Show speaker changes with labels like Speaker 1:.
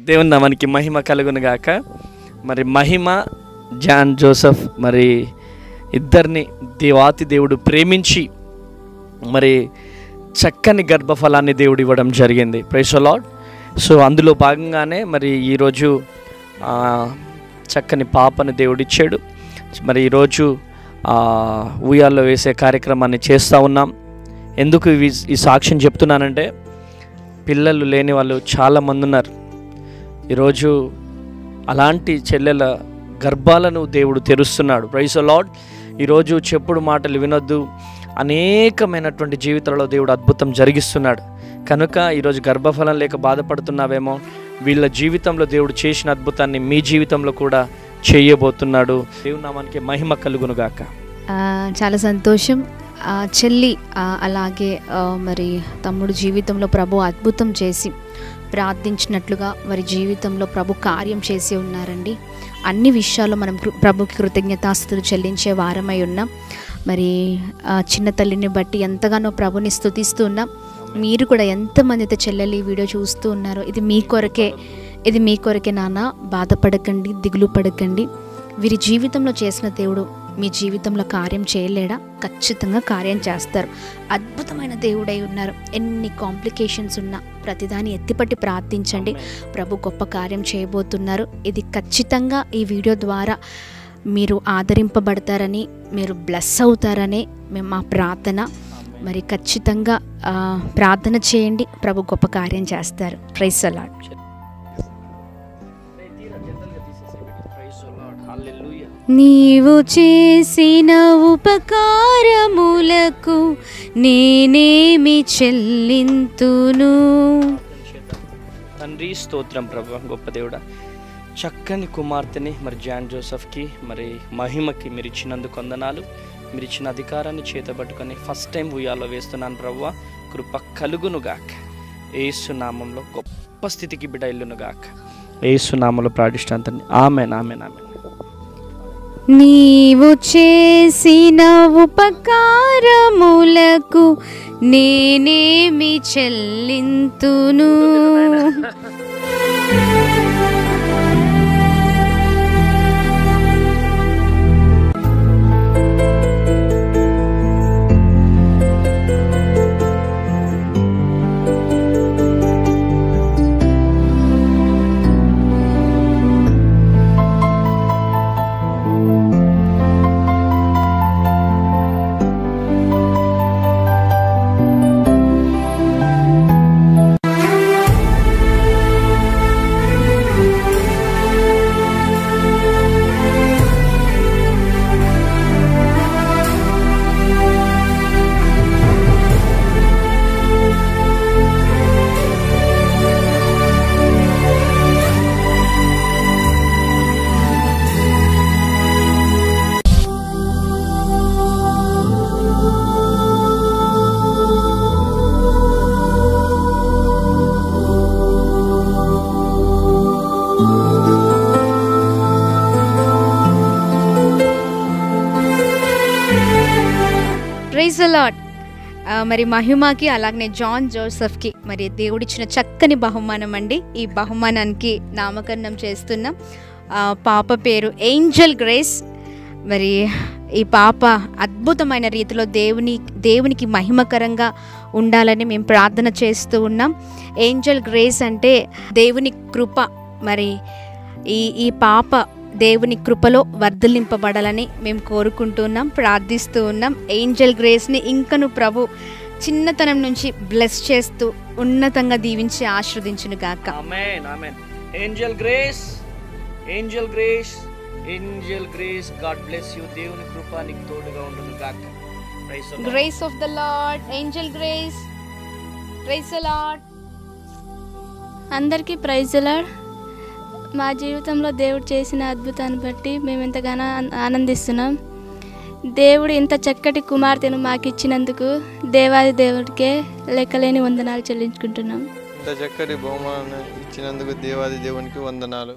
Speaker 1: దేవుని నామానికి మహిమ కలుగును గాక. మరి మహిమ, జాన్ జోసెఫ్ మరి ఇద్దరిని దేవాతి దేవుడు ప్రేమించి మరి చక్కని గర్భఫలాన్ని దేవుడు ఇవ్వడం జరిగింది. Praise the lord. సో అందులో భాగంగానే మరి ఈరోజు చక్కని పాపని దేవుడిచ్చాడు. మరి ఈరోజు ఉయ్యాల్లో వేసే కార్యక్రమాన్ని చేస్తూ ఉన్నాం. ఎందుకు ఈ సాక్ష్యం చెప్తున్నానంటే, పిల్లలు లేని వాళ్ళు చాలామంది ఉన్నారు. ఈరోజు అలాంటి చెల్లెల గర్భాలను దేవుడు తెరుస్తున్నాడు. Praise the lord. ఈరోజు చెప్పుడు మాటలు వినొద్దు, అనేకమైనటువంటి జీవితాలలో దేవుడు అద్భుతం జరిగిస్తున్నాడు. కనుక ఈరోజు గర్భఫలం లేక బాధపడుతున్నావేమో, వీళ్ళ జీవితంలో దేవుడు చేసిన అద్భుతాన్ని మీ జీవితంలో కూడా చేయబోతున్నాడు. దేవుని నామానికి మహిమ కలుగును గాక.
Speaker 2: చాలా సంతోషం. చెల్లి అలాగే మరి తమ్ముడు జీవితంలో ప్రభు అద్భుతం చేసి ప్రార్థించినట్లుగా వారి జీవితంలో ప్రభు కార్యం చేసి ఉన్నారండి. అన్ని విషయాల్లో మనం ప్రభుకి కృతజ్ఞతాస్తుతులు చెల్లించే వారమై ఉన్నాం. మరి చిన్న తల్లిని బట్టి ఎంతగానో ప్రభుని స్తుతిస్తూ ఉన్నాం. మీరు కూడా ఎంతమంది అయితే చెల్లెలు ఈ వీడియో చూస్తూ ఉన్నారో, ఇది మీ కొరకే నాన్న. బాధపడకండి, దిగులు పడకండి. వీరి జీవితంలో చేసిన దేవుడు మీ జీవితంలో కార్యం చేయలేడా? ఖచ్చితంగా కార్యం చేస్తారు. అద్భుతమైన దేవుడై ఉన్నారు. ఎన్ని కాంప్లికేషన్స్ ఉన్నా ప్రతిదాన్ని ఎత్తిపట్టి ప్రార్థించండి. ప్రభు గొప్ప కార్యం చేయబోతున్నారు. ఇది ఖచ్చితంగా ఈ వీడియో ద్వారా మీరు ఆదరింపబడతారని, మీరు బ్లెస్ అవుతారని మేము మా ప్రార్థన. మరి ఖచ్చితంగా ప్రార్థన చేయండి. ప్రభు గొప్ప కార్యం చేస్తారు. Praise the lord. నీవు చేసిన ఉపకారములకు నేనేమి చెల్లింతును.
Speaker 1: తండ్రి స్తోత్రం ప్రభు. గొప్ప దేవుడా, చక్కని కుమార్తెని మరి జాన్ జోసెఫ్కి మరి మహిమకి మీరు ఇచ్చినందుకు వందనాలు. మీరు ఇచ్చిన అధికారాన్ని చేతబట్టుకొని ఫస్ట్ టైం ఉయ్యాలో వేస్తున్నాను ప్రభువా. కృప కలుగును గాక. యేసు నామంలో గొప్ప స్థితికి బిడ్డ ఇల్లును గాక. యేసు నామంలో ప్రార్థిస్తాను తండ్రి. ఆమేన్, ఆమేన్, ఆమేన్.
Speaker 2: నీవు చేసిన ఉపకారములకు నేనేమి చెల్లింతును. Praise the lord. మరి మహిమకి అలాగనే జాన్ జోసెఫ్కి మరి దేవుడిచ్చిన చక్కని బహుమానం అండి. ఈ బహుమానానికి నామకరణం చేస్తున్నాం. పాప పేరు ఏంజెల్ గ్రేస్. మరి ఈ పాప అద్భుతమైన రీతిలో దేవునికి మహిమకరంగా ఉండాలని మేము ప్రార్థన చేస్తూ ఉన్నాం. ఏంజెల్ గ్రేస్ అంటే దేవుని కృప. మరి ఈ పాప దేవుని కృపలో వర్ధిల్లింపబడాలని మేము కోరుకుంటున్నాం, ప్రార్థిస్తూ ఉన్నాం. ఏంజెల్ గ్రేస్ని ఇంకను ప్రభు చిన్నతనం నుంచి బ్లెస్ చేస్తూ ఉన్నతంగా దీవించి ఆశీర్వదించును గాక.
Speaker 1: Amen, amen. Angel grace, angel grace, angel grace, god bless you. దేవుని కృప నీకు తోడుగా ఉండును గాక. Praise the lord.
Speaker 2: Grace of the lord. Angel grace. Praise the lord.
Speaker 3: అందరికీ ప్రైజ్ ది లార్డ్. మా జీవితంలో దేవుడు చేసిన అద్భుతాన్ని బట్టి మేము ఎంతగానో ఆనందిస్తున్నాం. దేవుడు ఇంత చక్కటి కుమార్తెను మాకు ఇచ్చినందుకు దేవాది దేవుడికే లెక్కలేని వందనాలు చెల్లించుకుంటున్నాం.
Speaker 4: ఇంత చక్కటి బహుమానాన్ని ఇచ్చినందుకు దేవాది దేవునికి వందనాలు.